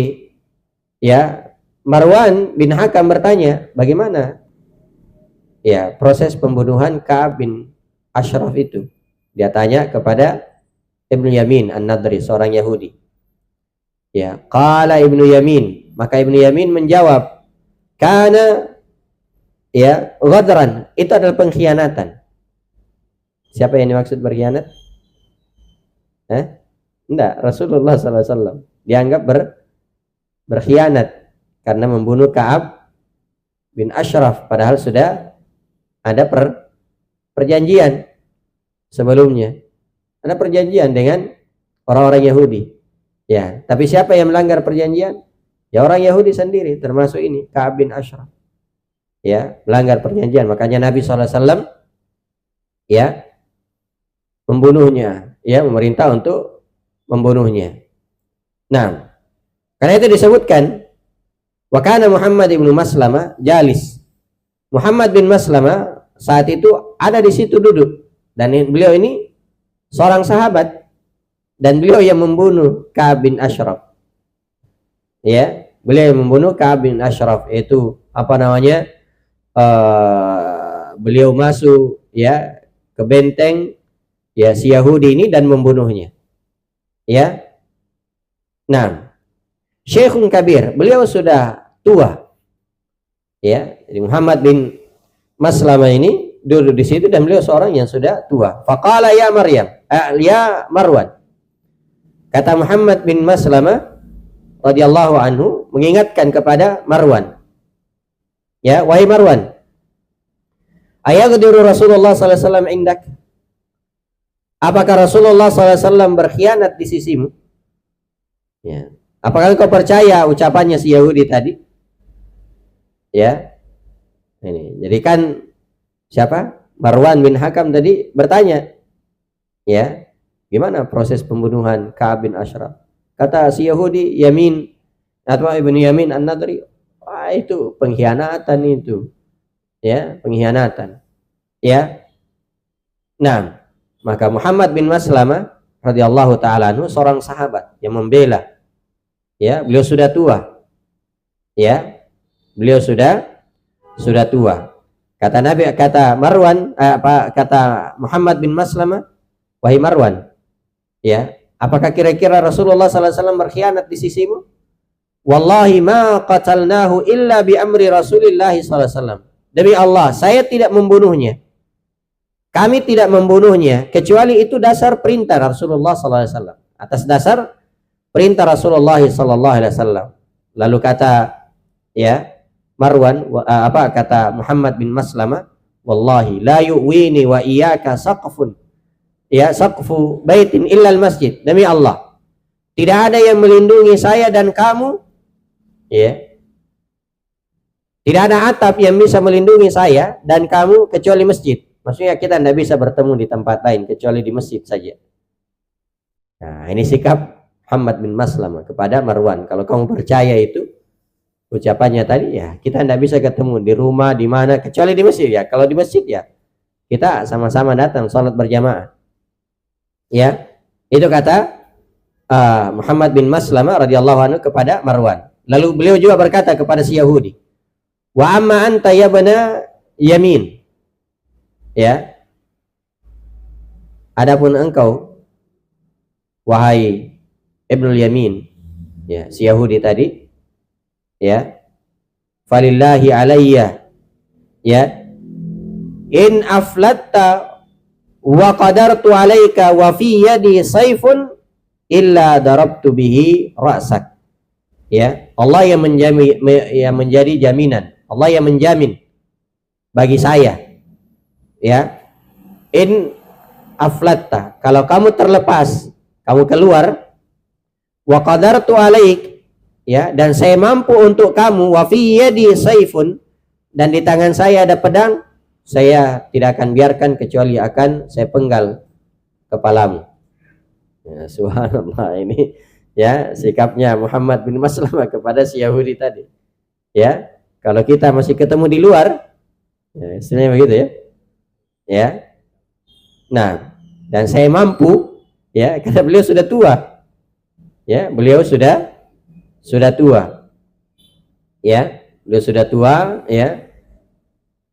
ya Marwan bin Hakam bertanya, bagaimana ya proses pembunuhan Ka'ab bin Ashraf itu? Dia tanya kepada Ibnu Yamin An-Nadri, seorang Yahudi. Ya, qala Ibnu Yamin, maka Ibnu Yamin menjawab, karena ya ghadran, itu adalah pengkhianatan. Siapa yang dimaksud berkhianat? Enggak, Rasulullah SAW dianggap berkhianat karena membunuh Ka'ab bin Ashraf, padahal sudah ada perjanjian sebelumnya. Ada perjanjian dengan orang-orang Yahudi. Ya, tapi siapa yang melanggar perjanjian? Ya orang Yahudi sendiri, termasuk ini Ka'ab bin Ashraf. Ya, melanggar perjanjian. Makanya Nabi SAW ya membunuhnya, ya memerintah untuk membunuhnya. Nah, karena itu disebutkan wa kana Muhammad ibnu Maslamah jalis. Muhammad bin Maslamah saat itu ada di situ duduk, dan beliau ini seorang sahabat dan beliau yang membunuh Ka'ab bin Ashraf. Ya, beliau yang membunuh Ka'ab bin Ashraf, yaitu apa namanya? Beliau masuk ya ke benteng ya si Yahudi ini dan membunuhnya. Ya. Nah, Syekhun Kabir, beliau sudah tua. Ya, jadi Muhammad bin Maslamah ini duduk di situ dan beliau seorang yang sudah tua. Faqala ya Maryam, ya Marwan. Kata Muhammad bin Maslamah radhiyallahu anhu mengingatkan kepada Marwan. Ya, wahai Marwan, ayaghdiru Rasulullah sallallahu alaihi wasallam indak? Apakah Rasulullah sallallahu alaihi wasallam berkhianat di sisimu? Ya. Apakah kau percaya ucapannya si Yahudi tadi? Ya. Ini. Jadi kan siapa? Marwan bin Hakam tadi bertanya. Ya. Gimana proses pembunuhan Ka'ab bin Ashraf? Kata si Yahudi, Yamin atau Ibnu Yamin An-Nadri, itu pengkhianatan itu. Ya, pengkhianatan. Ya. Nah, maka Muhammad bin Maslamah radhiyallahu taala anhu seorang sahabat yang membela. Ya, beliau sudah tua. Ya. Beliau sudah tua. Kata Nabi, kata Marwan, kata Muhammad bin Maslamah, wahai Marwan, ya, apakah kira-kira Rasulullah sallallahu alaihi wasallam berkhianat di sisimu? Wallahi ma qatalnahu illa bi amri Rasulillah sallallahu alaihi wasallam. Demi Allah, saya tidak membunuhnya. Kami tidak membunuhnya kecuali itu dasar perintah Rasulullah sallallahu alaihi wasallam. Atas dasar perintah Rasulullah sallallahu alaihi wasallam. Lalu kata ya Marwan, kata Muhammad bin Maslamah, wallahi la yu'wini wa iyyaka saqfun. Ya, saqfu baitin illa al-masjid. Demi Allah, tidak ada yang melindungi saya dan kamu. Ya. Tidak ada atap yang bisa melindungi saya dan kamu kecuali masjid. Maksudnya kita tidak bisa bertemu di tempat lain kecuali di masjid saja. Nah, ini sikap Muhammad bin Maslamah kepada Marwan. Kalau kamu percaya itu ucapannya tadi, ya kita tidak bisa ketemu di rumah, di mana, kecuali di masjid. Ya, kalau di masjid ya kita sama-sama datang sholat berjamaah. Ya, itu kata Muhammad bin Maslamah radhiyallahu anhu kepada Marwan. Lalu beliau juga berkata kepada si Yahudi, wa amma anta ya bana Yamin. Ya. Adapun engkau wahai Ibnul Yamin, ya, si Yahudi tadi, ya, falillahi alayya, ya, in aflatta wa qadartu alayka wa fi yadi sayfun illa darabtu bihi ra'sak. Ya, Allah yang menjadi jaminan. Allah yang menjamin bagi saya. Ya, in aflatta, kalau kamu terlepas, kamu keluar, wa qadartu alaik, ya, dan saya mampu untuk kamu, wa fi yadi saifun, dan di tangan saya ada pedang, saya tidak akan biarkan kecuali akan saya penggal kepalamu. Ya, subhanallah, ini ya sikapnya Muhammad bin Maslamah kepada si Yahudi tadi. Ya, kalau kita masih ketemu di luar, ya, istilahnya begitu ya. Ya. Nah, dan saya mampu, ya, karena beliau sudah tua. Ya, beliau sudah tua. Ya, beliau sudah tua, ya.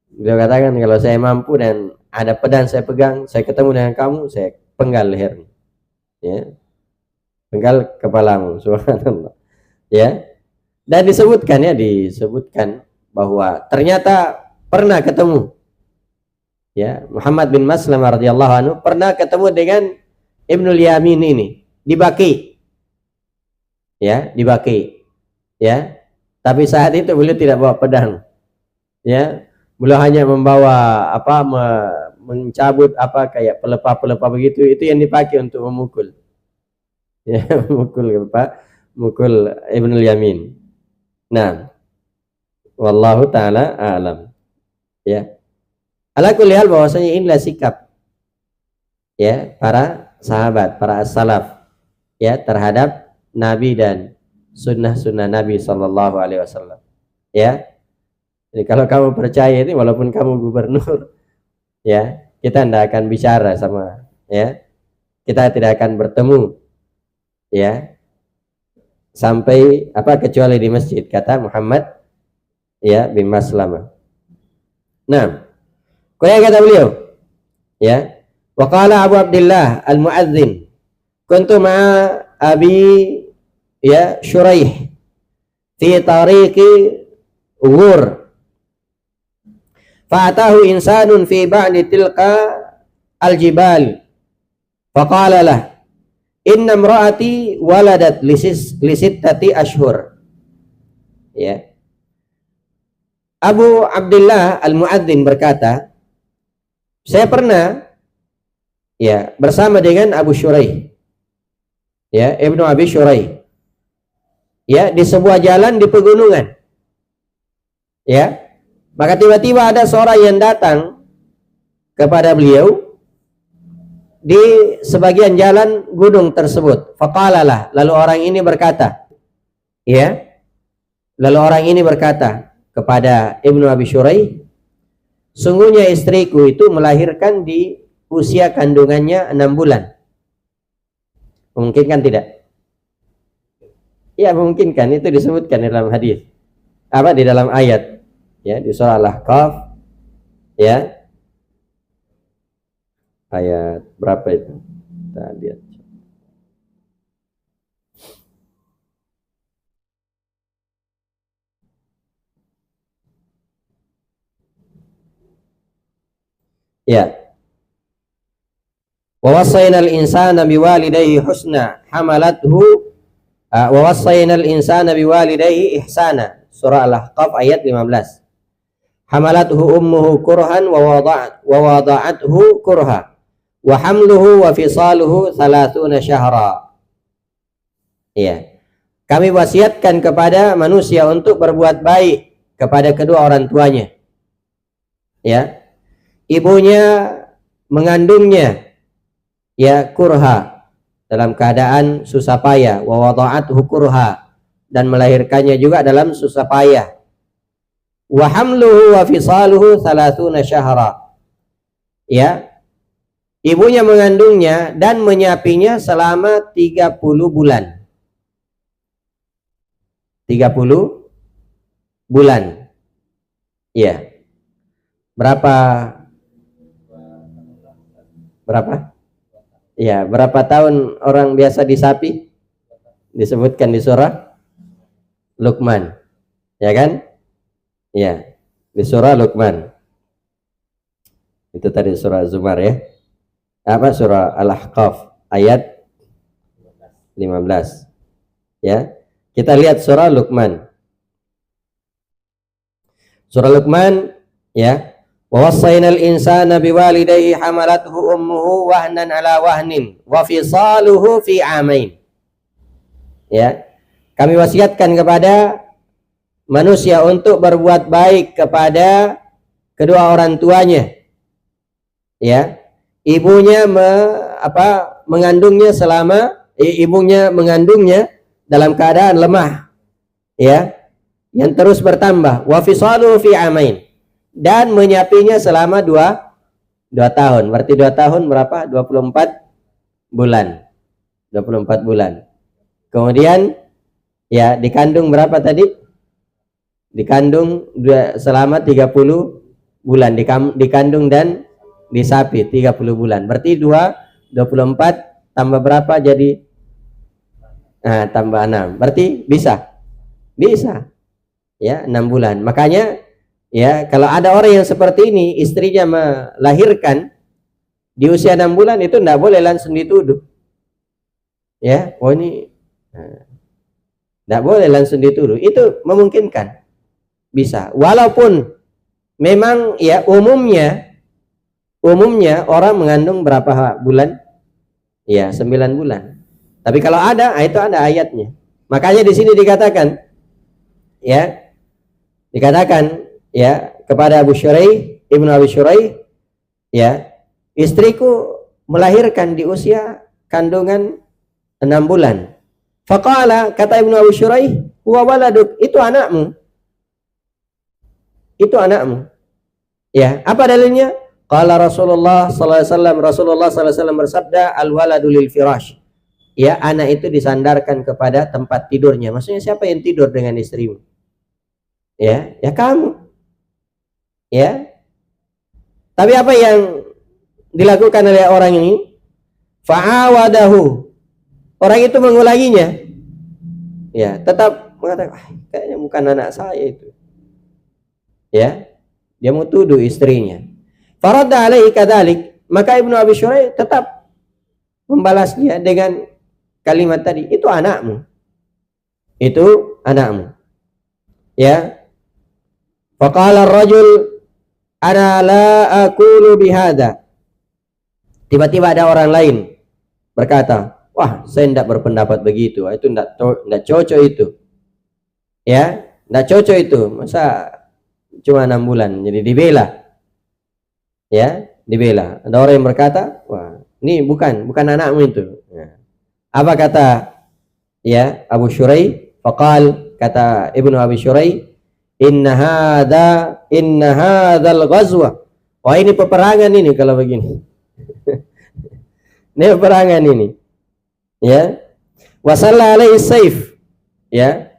Beliau katakan kalau saya mampu dan ada pedang saya pegang, saya ketemu dengan kamu, saya penggal lehermu. Ya. Penggal kepalamu, subhanallah. Ya. Dan disebutkan bahwa ternyata pernah ketemu, ya, Muhammad bin Maslamah radhiyallahu anhu pernah ketemu dengan Ibnul Yamin ini di Baqi. Ya, di Baqi. Ya. Tapi saat itu beliau tidak bawa pedang. Ya. Beliau hanya membawa mencabut kayak pelepah-pelepah begitu, itu yang dipakai untuk memukul. Ya, mukul Ibnul Yamin. Nah, wallahu taala alam. Ya. Ala kulli hal, bahwasanya inilah sikap, ya, para sahabat, para as-salaf, ya, terhadap Nabi dan sunnah-sunnah Nabi sallallahu alaihi wasallam. Ya. Jadi kalau kamu percaya ini, walaupun kamu gubernur, ya, kita tidak akan bicara sama, ya, kita tidak akan bertemu, ya, sampai kecuali di masjid, kata Muhammad, ya, bin Maslamah. Nah, kemudian kata beliau, ya, wa qala Abu Abdullah al-Mu'adzin, kuntu ma'a Abi, ya, Shuraih fi tariqi Ghur, fa'atahu insanun fi ba'di tilka al-jibal, faqala lah, inna imra'ati waladat lisittati ashhur. Ya. Abu Abdullah al-Mu'adzin berkata, saya pernah, ya, bersama dengan Abu Shuraih, ya, Ibnu Abi Shuraih, ya, di sebuah jalan di pegunungan. Ya. Maka tiba-tiba ada seorang yang datang kepada beliau di sebagian jalan gunung tersebut. Faqalalah, lalu orang ini berkata, ya, lalu orang ini berkata kepada Ibnu Abi Shuraih, sungguhnya istriku itu melahirkan di usia kandungannya 6 bulan. Memungkinkan tidak? Ya, memungkinkan, itu disebutkan dalam hadis. Di dalam ayat, ya, di surah Al-Ahqaf, ya, ayat berapa itu? Kita lihat. Ya. Wa wasaynal insana biwalidayhi husna hamalathu wa wasaynal insana biwalidayhi ihsana. Surah Al-Ahqaf ayat 15. Hamalathu ummuhu kurhan wa wada'athu kurha wa hamluhu wa fisaluhu 30 syahra. Ya. Kami wasiatkan kepada manusia untuk berbuat baik kepada kedua orang tuanya. Ya. Ibunya mengandungnya, ya, kurha, dalam keadaan susah payah, wa wada'athu kurha, dan melahirkannya juga dalam susah payah. Wa hamluhu wa fisaluhu 30 syahra. Ya. Ibunya mengandungnya dan menyapinya selama 30 bulan. 30 bulan. Ya. Berapa? Ya, berapa tahun orang biasa disapi? Disebutkan di surah Luqman. Ya kan? Ya, di surah Luqman. Itu tadi surah Zumar, ya. Surah Al-Ahqaf ayat 15. Ya. Kita lihat surah Luqman. Surah Luqman, ya. Wa wassaynal insana biwalidayhi hamalathu ummuhu wahnan ala wahnin wa fisaluhu fi amain. Ya. Kami wasiatkan kepada manusia untuk berbuat baik kepada kedua orang tuanya. Ya. Ibunya mengandungnya ibunya mengandungnya dalam keadaan lemah. Ya. Yang terus bertambah, wa fisaluhu fi amain, dan menyapinya selama 2 tahun. Berarti 2 tahun berapa? 24 bulan. 24 bulan. Kemudian ya dikandung berapa tadi? Dikandung selama 30 bulan, dikandung dan disapi 30 bulan. Berarti 24 tambah berapa jadi tambah 6. Berarti bisa. Bisa. Ya, 6 bulan. Makanya ya, kalau ada orang yang seperti ini, istrinya melahirkan di usia 6 bulan, itu tidak boleh langsung dituduh. Ya, ini tidak boleh langsung dituduh. Itu memungkinkan. Bisa. Walaupun memang ya umumnya orang mengandung berapa bulan? Ya, 9 bulan. Tapi kalau ada, itu ada ayatnya. Makanya di sini dikatakan ya kepada Ibnu Abi Syuraih, ya, istriku melahirkan di usia kandungan 6 bulan. Faqala, kata Ibnu Abi Syuraih, huwa waladuk, itu anakmu. Itu anakmu. Ya, apa dalilnya? Qala Rasulullah sallallahu alaihi wasallam, Rasulullah sallallahu alaihi wasallam bersabda, al waladu lil firash. Ya, anak itu disandarkan kepada tempat tidurnya. Maksudnya siapa yang tidur dengan istrimu? Ya kamu. Ya. Tapi apa yang dilakukan oleh orang ini? Fa'awadahu. Orang itu mengulanginya. Ya, tetap mengatakan, kayaknya bukan anak saya itu. Ya. Dia mau tuduh istrinya. Faradda alaihi kadzalik. Maka Ibnu Abi Syuraih tetap membalasnya dengan kalimat tadi, itu anakmu. Itu anakmu. Ya. Faqala ar-rajul ana la aqulu bihadza. Tiba-tiba ada orang lain berkata, wah, saya tidak berpendapat begitu. Itu tidak cocok itu. Ya, tidak cocok itu. Masa cuma 6 bulan jadi dibela. Ya, dibela. Ada orang yang berkata, wah, ini bukan anakmu itu. Ya. Apa kata ya Abu Syuraih? Faqal, kata Ibnu Abi Syuraih, Inna hadzal ghazwa. Wah, ini peperangan ini kalau begini. Ini peperangan ini. Ya. Wasalla alaihi saif. Ya.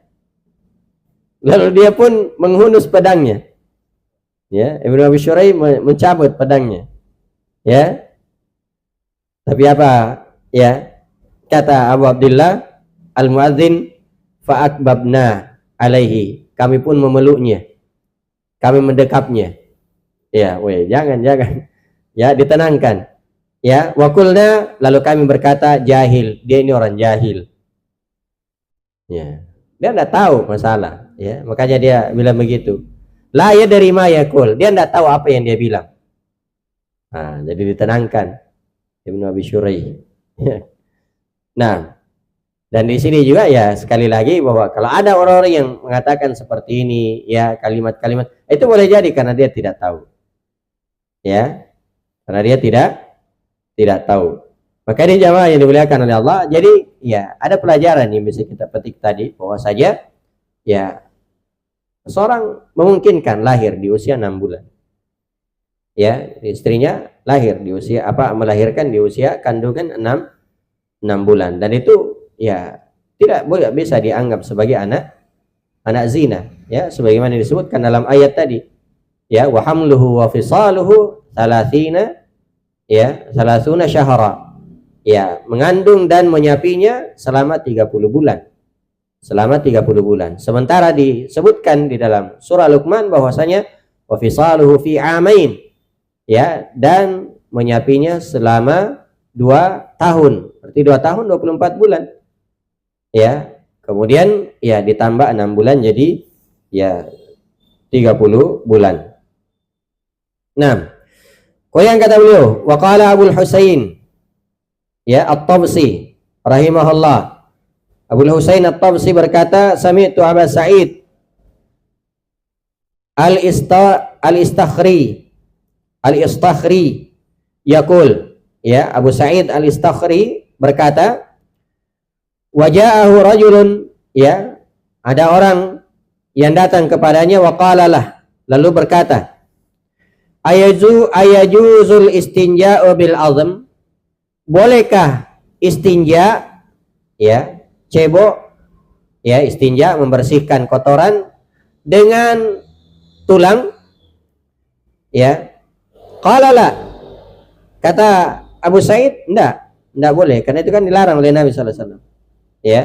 Lalu dia pun menghunus pedangnya. Ya, Ibnu Abi Syuraih mencabut pedangnya. Ya. Tapi apa? Ya. Kata Abu Abdullah al-Muadzin, fa'akbabna alaihi. Kami pun memeluknya, kami mendekapnya. Ya, jangan. Ya, ditenangkan. Ya, wakulna, lalu kami berkata, jahil, dia ini orang jahil. Ya, dia tidak tahu masalah. Ya, makanya dia bilang begitu. La ya dari ma yakul, dia tidak tahu apa yang dia bilang. Nah, jadi ditenangkan Ibnu Abi Syuraih. Nah, dan di sini juga ya sekali lagi bahwa kalau ada orang-orang yang mengatakan seperti ini, ya kalimat-kalimat itu boleh jadi karena dia tidak tahu. Ya. Karena dia tidak tahu. Maka ini jamaah yang dimuliakan oleh Allah, jadi ya ada pelajaran yang bisa kita petik tadi bahwa saja ya seorang memungkinkan lahir di usia 6 bulan. Ya, istrinya lahir di usia melahirkan di usia kandungan 6 bulan, dan itu ya tidak boleh bisa dianggap sebagai anak zina, ya sebagaimana disebutkan dalam ayat tadi, ya wa hamluhu wa fisaluhu 30 syahra, ya mengandung dan menyapinya selama 30 bulan. Sementara disebutkan di dalam surah Luqman bahwasanya wa fisaluhu fi amain, ya, dan menyapinya selama 2 tahun. Berarti 2 tahun 24 bulan. Ya. Kemudian ya ditambah 6 bulan jadi ya 30 bulan. Nah, kemudian kata beliau, wa qala Abul Husain ya At-Tabsi rahimahullah. Abul Husain At-Tabsi berkata, sami'tu Aba Sa'id Al-Istakhri yaqul, ya, Abu Sa'id Al-Istakhri berkata, waja'ahu rajulun, ya, ada orang yang datang kepadanya, waqalalah, lalu berkata, ayajuzul istinja'u bil azm, bolehkah istinja, ya, cebok, ya, istinja membersihkan kotoran dengan tulang, ya. Qalalah, kata Abu Sa'id, enggak boleh, karena itu kan dilarang oleh Nabi sallallahu alaihi wasallam. Ya.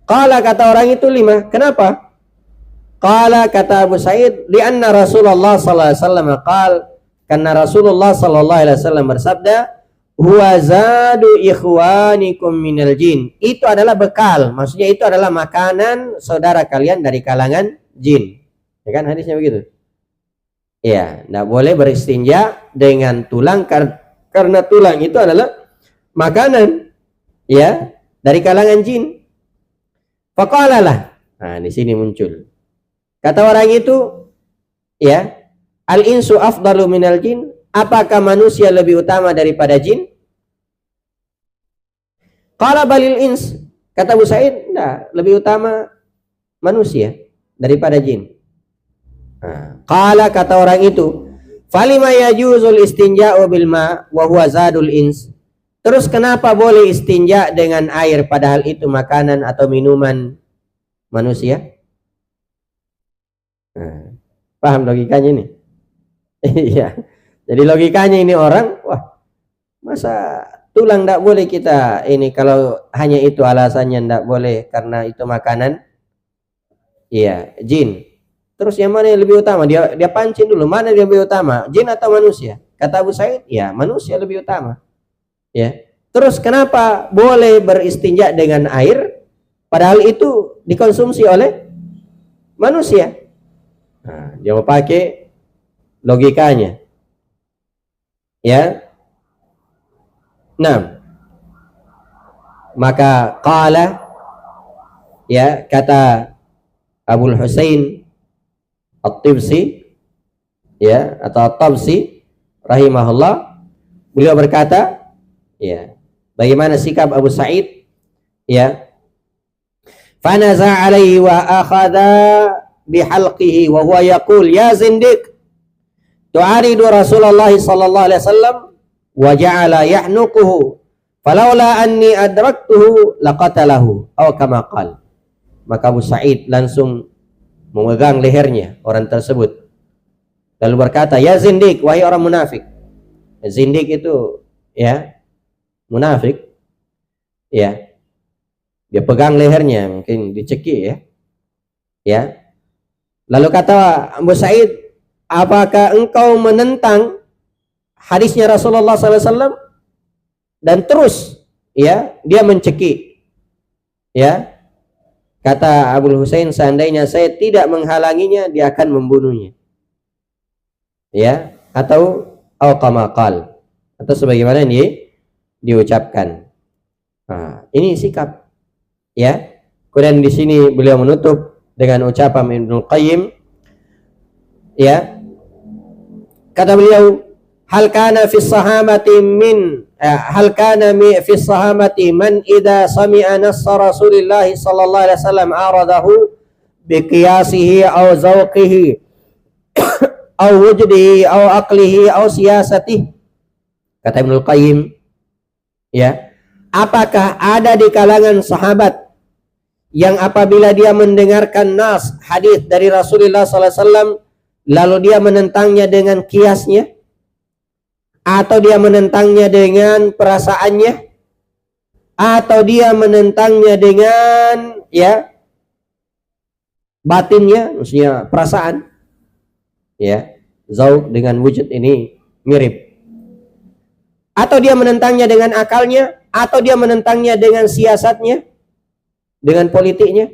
Qala, kata orang itu, lima, kenapa? Qala, kata Abu Sa'id, li'anna Rasulullah sallallahu alaihi wasallam qala, karena Rasulullah sallallahu alaihi wasallam bersabda, huwa zadu ikhwanikum minal jin. Itu adalah bekal, maksudnya itu adalah makanan saudara kalian dari kalangan jin. Ya kan hadisnya begitu. Ya, enggak boleh beristinja dengan tulang karena tulang itu adalah makanan, ya, dari kalangan jin. Faqalalah. Nah, di sini muncul. Kata orang itu, ya, al-insu afdalu minal jin. Apakah manusia lebih utama daripada jin? Qala balil ins. Kata Abu Sa'id, enggak, lebih utama manusia daripada jin. Qala, kata orang itu, falima yajuzul istinja'u bil ma wa huwa zadul ins. Terus kenapa boleh istinja dengan air padahal itu makanan atau minuman manusia? Paham logikanya ini? Iya. Jadi logikanya ini orang, wah, masa tulang enggak boleh kita ini, kalau hanya itu alasannya enggak boleh karena itu makanan? Iya, jin. Terus yang mana yang lebih utama? Dia pancing dulu, mana yang lebih utama, jin atau manusia? Kata Abu Sa'id, ya, manusia lebih utama. Ya. Terus kenapa boleh beristinja dengan air padahal itu dikonsumsi oleh manusia? Nah, dia mau pakai logikanya. Ya. Nah, maka qala, ya, kata Abul Husain At-Tabsi, ya, atau At-Tabsi rahimahullah, beliau berkata, ya, bagaimana sikap Abu Sa'id, ya, fanaza alaihi wa akhadha bihalqihi wa huwa yaqul ya zindiq tu'aridu Rasulullah sallallahu alaihi wasallam wa ja'ala yahnuquhu falaula anni adraktuhu laqatalahu aw kama qala. Maka Abu Sa'id langsung memegang lehernya orang tersebut lalu berkata, ya zindiq, wahai orang munafik. Zindiq itu, ya, munafik, ya, dia pegang lehernya, mungkin dicekik, ya, ya. Lalu kata Abu Sa'id, apakah engkau menentang hadisnya Rasulullah SAW? Dan terus, ya, dia mencekik, ya. Kata Abu Husain, seandainya saya tidak menghalanginya, dia akan membunuhnya, ya, atau qamaqal, atau sebagaimana ini diucapkan. Nah, ini sikap, ya. Kemudian di sini beliau menutup dengan ucapan Ibnu Qayyim, ya, kata beliau, hal kana fi sahamati man idza sami'a nassa Rasulillah sallallahu alaihi wasallam aradahu bi qiyasihi aw zawqihi aw wujdihi aw aqlihi aw siyasatihi. Kata Ibnu Qayyim, ya, apakah ada di kalangan sahabat yang apabila dia mendengarkan nas hadis dari Rasulullah sallallahu alaihi wasallam lalu dia menentangnya dengan kiasnya, atau dia menentangnya dengan perasaannya, atau dia menentangnya dengan, ya, batinnya, maksudnya perasaan, ya, zauq dengan wujud ini mirip, atau dia menentangnya dengan akalnya, atau dia menentangnya dengan siasatnya, dengan politiknya?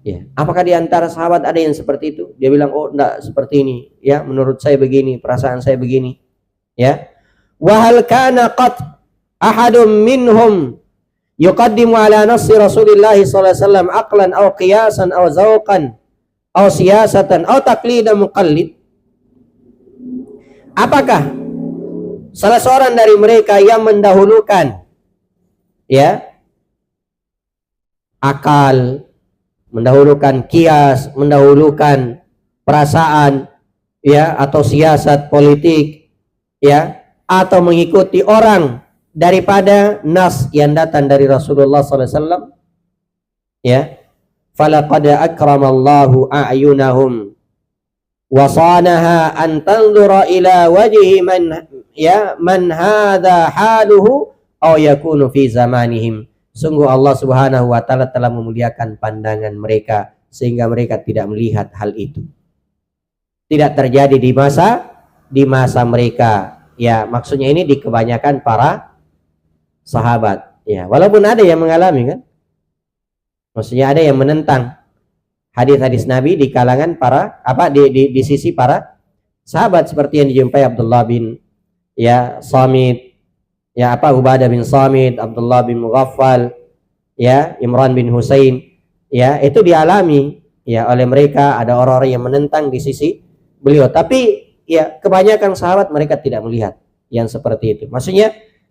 Ya, apakah di antara sahabat ada yang seperti itu? Dia bilang, oh enggak, seperti ini. Ya, menurut saya begini, perasaan saya begini. Ya. Wa hal kana qat ahadum minhum yuqaddimu ala nassi Rasulillah sallallahu alaihi wasallam aqlan aw qiyasan aw zawqan aw siyasatan aw taqlidan muqallid? Apakah salah seorang dari mereka yang mendahulukan ya akal, mendahulukan kias, mendahulukan perasaan ya atau siasat politik ya, atau mengikuti orang daripada nas yang datang dari Rasulullah SAW ya, falaqad akramallahu a'yunahum wa sanaha an tanzura ila wajhi man hadha haluhu aw yakunu fi zamanihim. Sungguh Allah Subhanahu wa taala telah memuliakan pandangan mereka sehingga mereka tidak melihat hal itu. Tidak terjadi di masa mereka. Ya, maksudnya ini di kebanyakan para sahabat. Ya, walaupun ada yang mengalami kan. Maksudnya ada yang menentang hadis-hadis Nabi di kalangan para di sisi para sahabat seperti yang dijumpai Abdullah bin Samit, Ubadah bin Samit, Abdullah bin Mughaffal, Imran bin Husain, itu dialami oleh mereka. Ada orang-orang yang menentang di sisi beliau, tapi kebanyakan sahabat mereka tidak melihat yang seperti itu. Maksudnya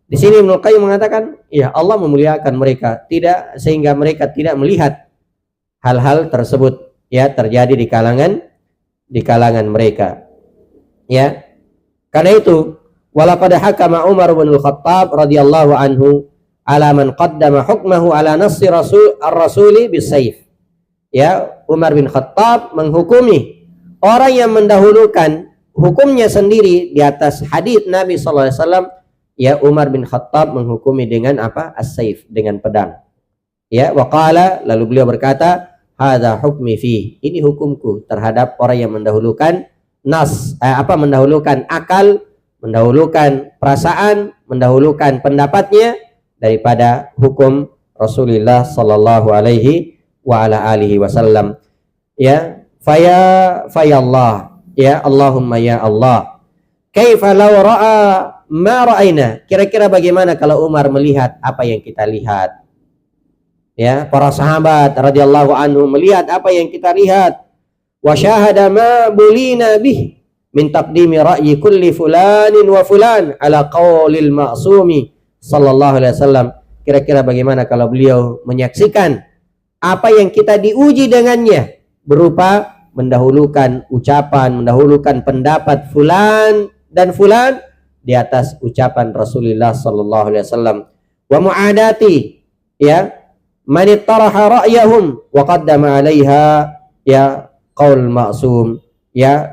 di sini Ibnu Qayyim mengatakan Allah memuliakan mereka sehingga mereka tidak melihat hal-hal tersebut terjadi di kalangan mereka. Karena itu walaqad hakama Umar bin Al-Khattab radhiyallahu anhu ala man qaddama hukmahu ala nassi ar-rasuli bisayf. Umar bin Khattab menghukumi orang yang mendahulukan hukumnya sendiri di atas hadis Nabi sallallahu alaihi wasallam. Umar bin Khattab menghukumi dengan apa? As-sayf, dengan pedang. Waqala, lalu beliau berkata, hadza hukmi fi. Ini hukumku terhadap orang yang mendahulukan mendahulukan akal, mendahulukan perasaan, mendahulukan pendapatnya daripada hukum Rasulullah sallallahu alaihi wa ala alihi wasallam. Fayallah, Allahumma ya Allah, kaifa law ra'a ma ra'aina. Kira-kira bagaimana kalau Umar melihat apa yang kita lihat? Para sahabat radhiyallahu anhu melihat apa yang kita lihat. Wa syahada ma bulina bih min taqdimi ra'yi kulli fulanin wa fulan ala qaulil ma'sumi sallallahu alaihi wasallam. Kira-kira bagaimana kalau beliau menyaksikan apa yang kita diuji dengannya berupa mendahulukan ucapan, mendahulukan pendapat fulan dan fulan di atas ucapan Rasulullah sallallahu alaihi wasallam. Wa mu'adati man ittaraha ra'yahum wa qaddama 'alaiha qaul ma'sum,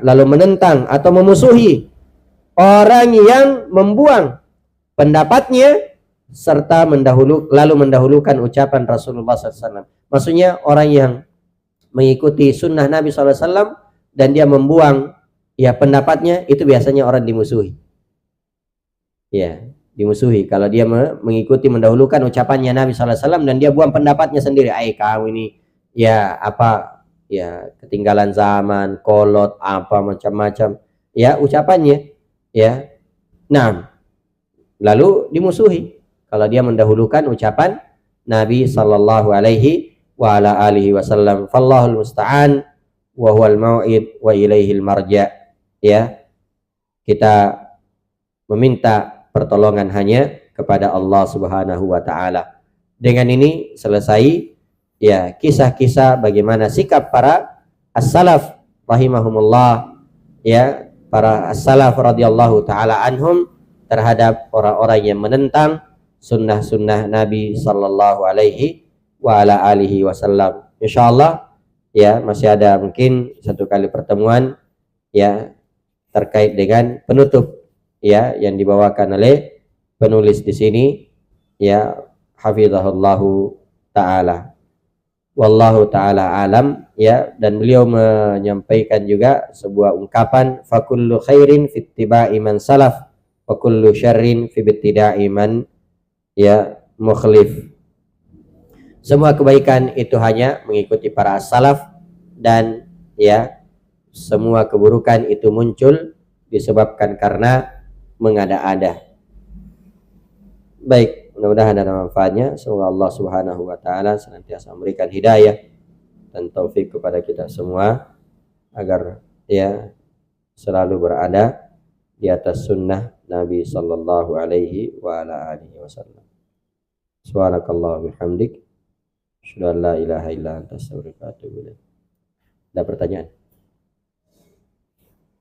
lalu menentang atau memusuhi orang yang membuang pendapatnya serta lalu mendahulukan ucapan Rasulullah SAW. Maksudnya orang yang mengikuti sunnah Nabi SAW dan dia membuang pendapatnya, itu biasanya orang dimusuhi. Dimusuhi kalau dia mengikuti mendahulukan ucapannya Nabi SAW dan dia buang pendapatnya sendiri. Kamu ini ketinggalan zaman, kolot, apa macam-macam ucapannya. Nah, lalu dimusuhi kalau dia mendahulukan ucapan Nabi sallallahu alaihi wa ala alihi wasallam. Fallahul musta'an wa huwal mau'id wa ilaihil marja. Kita meminta pertolongan hanya kepada Allah Subhanahu wa taala. Dengan ini selesai kisah-kisah bagaimana sikap para as-salaf rahimahumullah, para as-salaf radhiyallahu taala anhum terhadap orang-orang yang menentang sunnah-sunnah Nabi sallallahu alaihi wa ala alihi wasallam. Insyaallah masih ada mungkin satu kali pertemuan terkait dengan penutup yang dibawakan oleh penulis di sini hafizahullahu taala. Wallahu ta'ala alam, dan beliau menyampaikan juga sebuah ungkapan, fakullu khairin fi ittiba'i man salaf wa kullu syarrin fi ibtida'i man mukhlif. Semua kebaikan itu hanya mengikuti para salaf, dan ya, semua keburukan itu muncul disebabkan karena mengada-ada. Baik, mudah-mudahan ada manfaatnya. Semoga Allah Subhanahu wa taala senantiasa memberikan hidayah dan taufik kepada kita semua agar ya selalu berada di atas sunnah Nabi sallallahu alaihi wa ala alihi wasallam. Subhanakallah bihamdik, asyhadu an la ilaha illa anta astaghfiruka wa atubu ilaik. Ada pertanyaan?